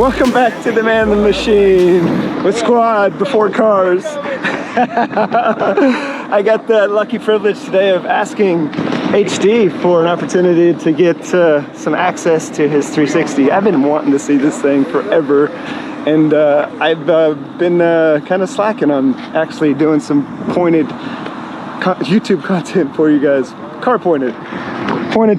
Welcome back to the Man the Machine with Squad before cars. I got the lucky privilege today of asking HD for an opportunity to get some access to his 360. I've been wanting to see this thing forever, and I've been kind of slacking on actually doing some pointed YouTube content for you guys. Car pointed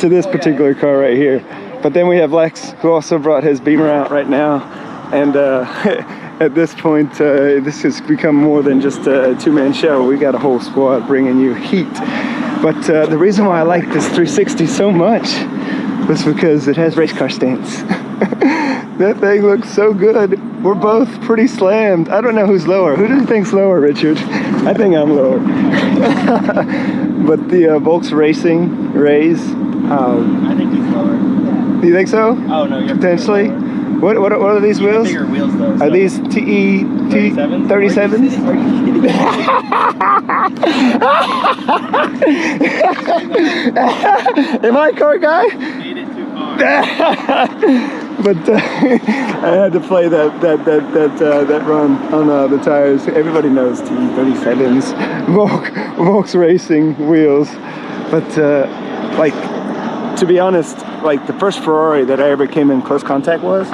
to this particular car right here. But then we have Lex, who also brought his Beamer out right now, and at this point this has become more than just a two-man show. We got a whole squad bringing you heat. But the reason why I like this 360 so much was because it has race car stance. That thing looks so good. We're both pretty slammed. I don't know who's lower. Who do you think's lower, Richard? I think I'm lower. But the Volk Racing TE37s. I think he's lower. Do you think so? Oh no, you're potentially. What are these wheels? Bigger wheels though. Are these TE37s? Am I a car guy? Made it too far. But I had to play that run on the tires. Everybody knows TE37s, Volk Racing wheels. But like, to be honest, like the first Ferrari that I ever came in close contact was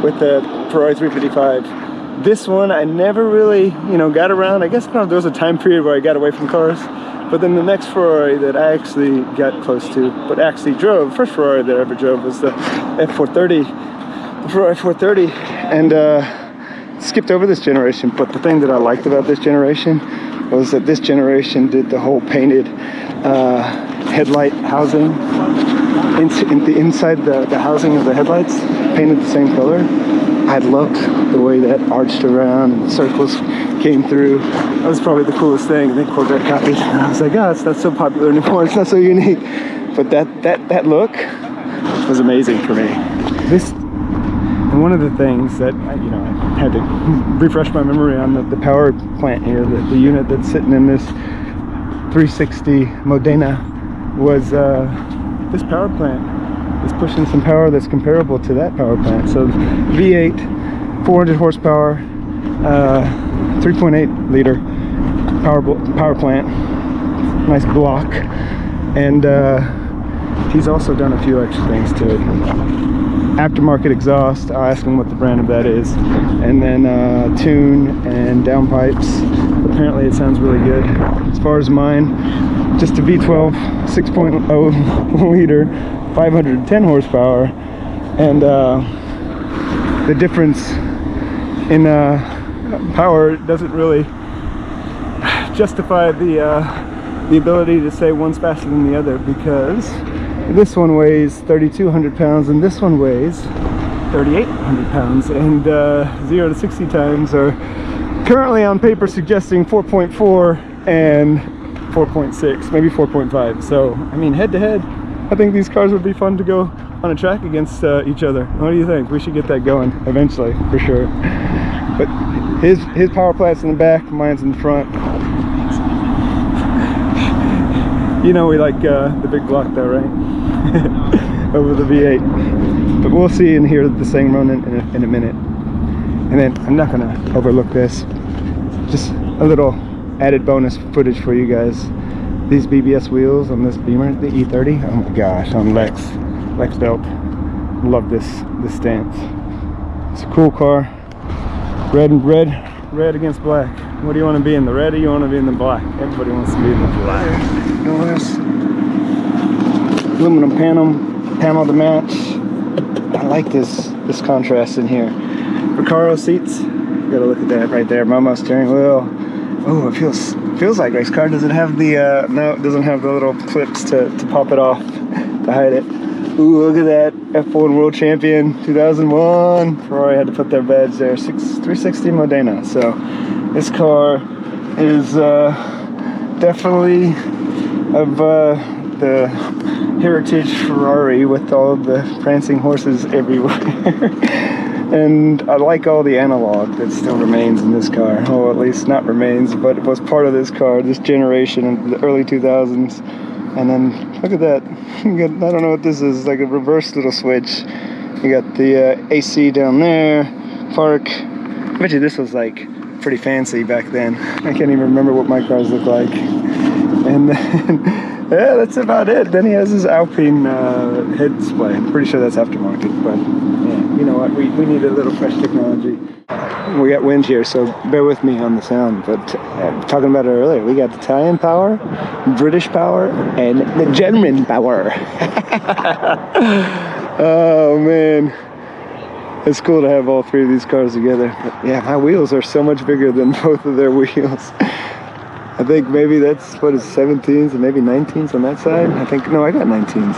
with the Ferrari 355. This one I never really, got around. I guess there was a time period where I got away from cars. But then the next Ferrari that I actually got close to, but actually drove, first Ferrari that I ever drove was the F430, the Ferrari 430, and skipped over this generation. But the thing that I liked about this generation was that this generation did the whole painted headlight housing. Inside the housing of the headlights, painted the same color. I loved the way that arched around and the circles came through. That was probably the coolest thing. And then Corvette copied it, and I was like, oh, it's not so popular anymore. It's not so unique. But that look was amazing for me. And one of the things that I had to refresh my memory on the power plant here, the unit that's sitting in this 360 Modena was this power plant is pushing some power that's comparable to that power plant. So V8, 400 horsepower, 3.8 liter power plant, nice block, and he's also done a few extra things to it. Aftermarket exhaust, I'll ask him what the brand of that is, and then tune and downpipes. Apparently it sounds really good. As far as mine, just a V12 6.0 liter, 510 horsepower, and the difference in power doesn't really justify the ability to say one's faster than the other, because this one weighs 3,200 pounds and this one weighs 3,800 pounds, and 0 to 60 times are currently on paper suggesting 4.4 and 4.6, maybe 4.5. So, I mean, head to head, I think these cars would be fun to go on a track against each other. What do you think? We should get that going eventually, for sure. But his power plant's in the back, mine's in the front. We like the big block though, right? Over the V8. But we'll see and hear the same running in a minute. And then I'm not gonna overlook this. Just a little added bonus footage for you guys. These BBS wheels on this Beamer, the E30. Oh my gosh, on Lex.Built. Love this stance. It's a cool car. Red against black. What do you want to be in, the red, or you want to be in the black? Everybody wants to be in the black. Notice aluminum panel to match. I like this contrast in here. Recaro seats. You gotta look at that right there. Momo steering wheel. Oh, it feels like race car. Does it have the no, it doesn't have the little clips to pop it off, to hide it. Ooh, look at that. F1 World Champion 2001. Ferrari had to put their badge there. 360 Modena. So this car is definitely of the heritage Ferrari, with all the prancing horses everywhere. And I like all the analog that still remains in this car. Or at least not remains, but it was part of this car, this generation in the early 2000s. And then look at that. You got, I don't know what this is, like a reverse little switch. You got the AC down there. park. I bet you this was like pretty fancy back then. I can't even remember what my cars look like. And then, yeah, that's about it. Then he has his Alpine head display. I'm pretty sure that's aftermarket, but yeah, you know what? We need a little fresh technology. We got wind here, so bear with me on the sound. But talking about it earlier, we got Italian power, British power, and the German power. Oh man, it's cool to have all three of these cars together. But yeah, my wheels are so much bigger than both of their wheels. I think maybe that's what is 17s and maybe 19s on that side. I think no, I got 19s.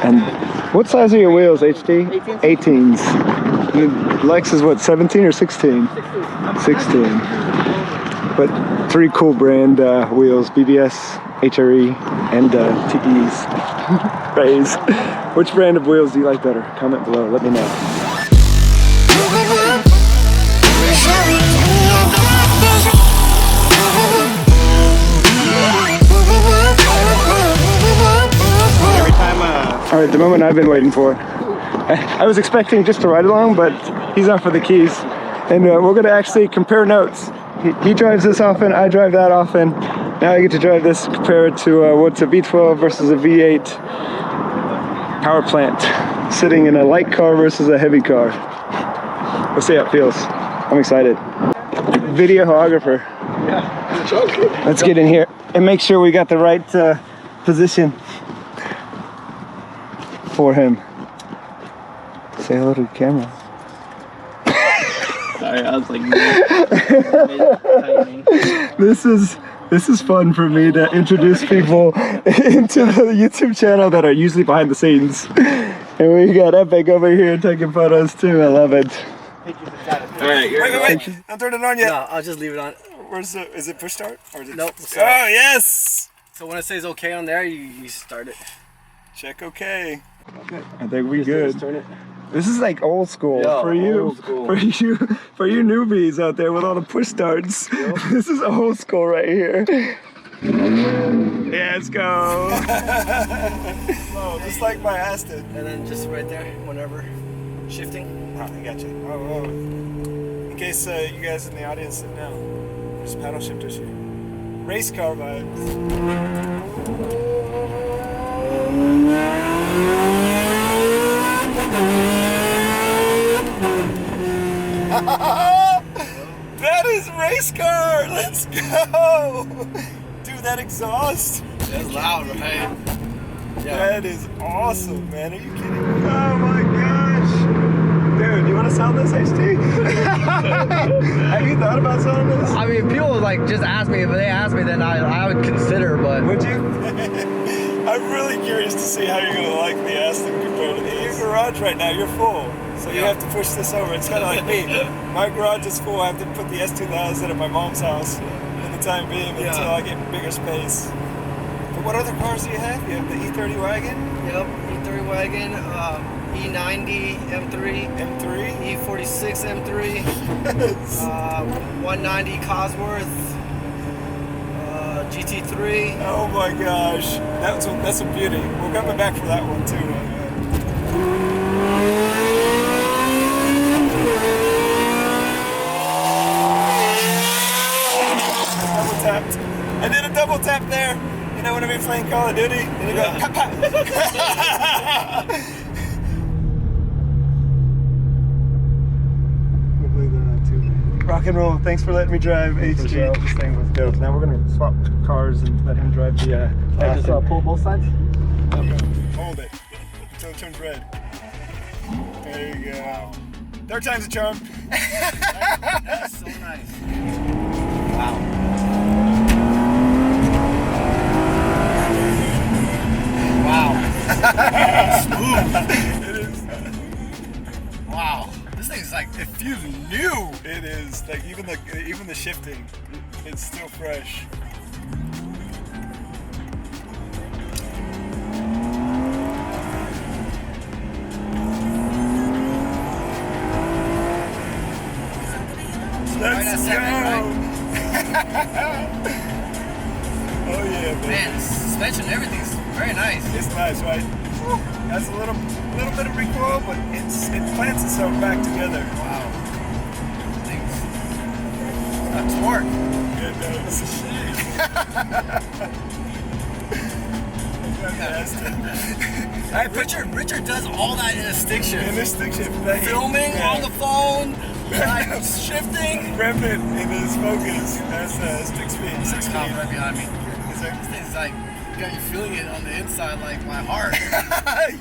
And what size are your wheels, HD? 18s. Lex is what, 17 or 16? 16. But three cool brand wheels: BBS, HRE, and TEs. Rays. Which brand of wheels do you like better? Comment below. Let me know. All right, the moment I've been waiting for. I was expecting just to ride along, but he's off for the keys. And we're gonna actually compare notes. He drives this often, I drive that often. Now I get to drive this, compare it to what's a V12 versus a V8 power plant. Sitting in a light car versus a heavy car. We'll see how it feels. I'm excited. Videographer. Yeah. Let's get in here and make sure we got the right position for him. Say hello to the camera. Sorry, I was like, this is fun for me to introduce people into the YouTube channel that are usually behind the scenes. And we got Epic over here taking photos too. I love it. alright, Wait, don't turn it on yet. No, I'll just leave it on. Where's the, is it push start? Or is it Nope. Oh yes! So when it says okay on there, you start it. Check okay. I think we good. Just turn it. This is like old school for you, old school. for you newbies out there with all the push starts. Yep. This is old school right here. Yeah, let's go. Oh, just like my Aston. And then just right there, whenever shifting. Oh, I got you. Oh. In case you guys in the audience didn't know, there's paddle shifters here. Race car vibes. That is race car! Let's go! Dude, that exhaust! That's loud, right? Yeah. That is awesome, man. Are you kidding me? Oh my gosh! Dude, you want to sell this, HD? Have you thought about selling this? I mean, people like just ask me. If they ask me, then I would consider, but... Would you? I'm really curious to see how you're going to like the Aston compared to this. Your garage right now, you're full. So you have to push this over. It's kind of like me. My garage is full. I have to put the S2000 at my mom's house in the time being until I get bigger space. But what other cars do you have? You have the E30 wagon? Yep, E30 wagon, E90 M3, E46 M3, 190 Cosworth, GT3. Oh my gosh, that's a beauty. We're coming back for that one too. Double tapped. I did a double tap there. You know when I'm playing Call of Duty and you go pop pop. Hopefully they're not too bad. Rock and roll. Thanks for letting me drive HD. This thing was built. Now we're gonna swap cars and let him drive the. Just pull both sides. Okay. Hold it until it turns red. There you go. Third time's a charm. That's so nice. Wow. Wow. Smooth. It is. Wow. This thing's like, it feels new. It is. Like even the shifting, it's still fresh. Let's go! Oh yeah, Man, the suspension, everything's very nice. It's nice, right? Has a little bit of recoil, but it plants itself back together. Wow. torque. It does. Alright, Richard does all that in a stick shift. In this stick shift. Filming on the phone, like shifting. Repping in his focus. That's stick speed. 6 speed. Right behind me. This thing's like, got you feeling it on the inside like my heart.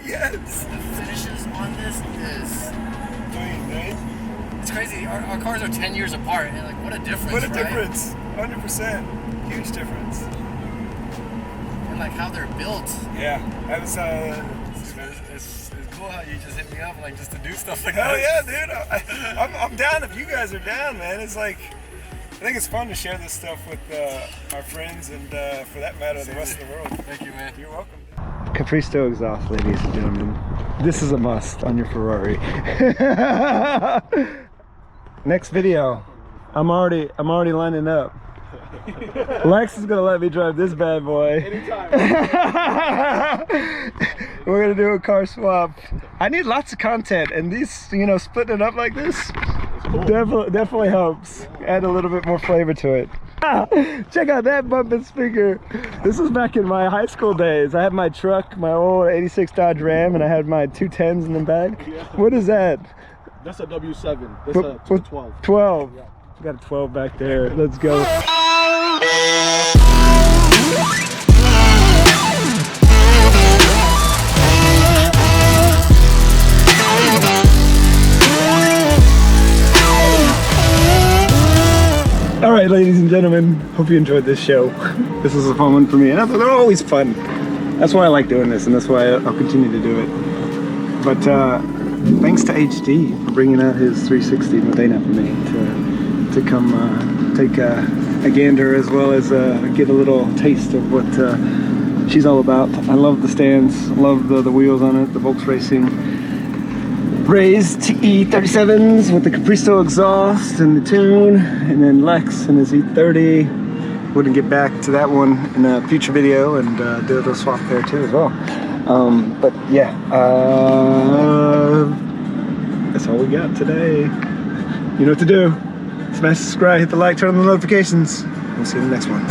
Yes. The finishes on this is Clean, right? it's crazy. Our cars are 10 years apart, and like what a difference. What a right? difference. 100%. Huge difference. And like how they're built. Yeah. That was It's cool how you just hit me up like just to do stuff like hell that. yeah, dude. I'm down if you guys are down, man. It's like, I think it's fun to share this stuff with our friends and for that matter, the rest of the world. Thank you, man. You're welcome. Capristo exhaust, ladies and gentlemen. This is a must on your Ferrari. Next video, I'm already lining up. Lex is gonna let me drive this bad boy. Anytime. We're gonna do a car swap. I need lots of content, and these, you know, splitting it up like this definitely helps add a little bit more flavor to it. Check out that bump and speaker. This was back in my high school days. I had my truck, my old 86 Dodge Ram, and I had my 210s in the back. Yeah. What is that? That's a W7. That's a 12. 12. Yeah. Got a 12 back there. Let's go. All right, ladies and gentlemen, hope you enjoyed this show. This was a fun one for me, and they're always fun. That's why I like doing this, and that's why I'll continue to do it. But thanks to HD for bringing out his 360 Modena for me to come take a gander, as well as get a little taste of what she's all about. I love the stands, I love the wheels on it, the Volk Racing Revs TE37s with the Capristo exhaust and the tune, and then Lex and his E30. We're gonna get back to that one in a future video and do a little swap there too as well. But yeah, that's all we got today. You know what to do. Smash subscribe, hit the like, turn on the notifications. We'll see you in the next one.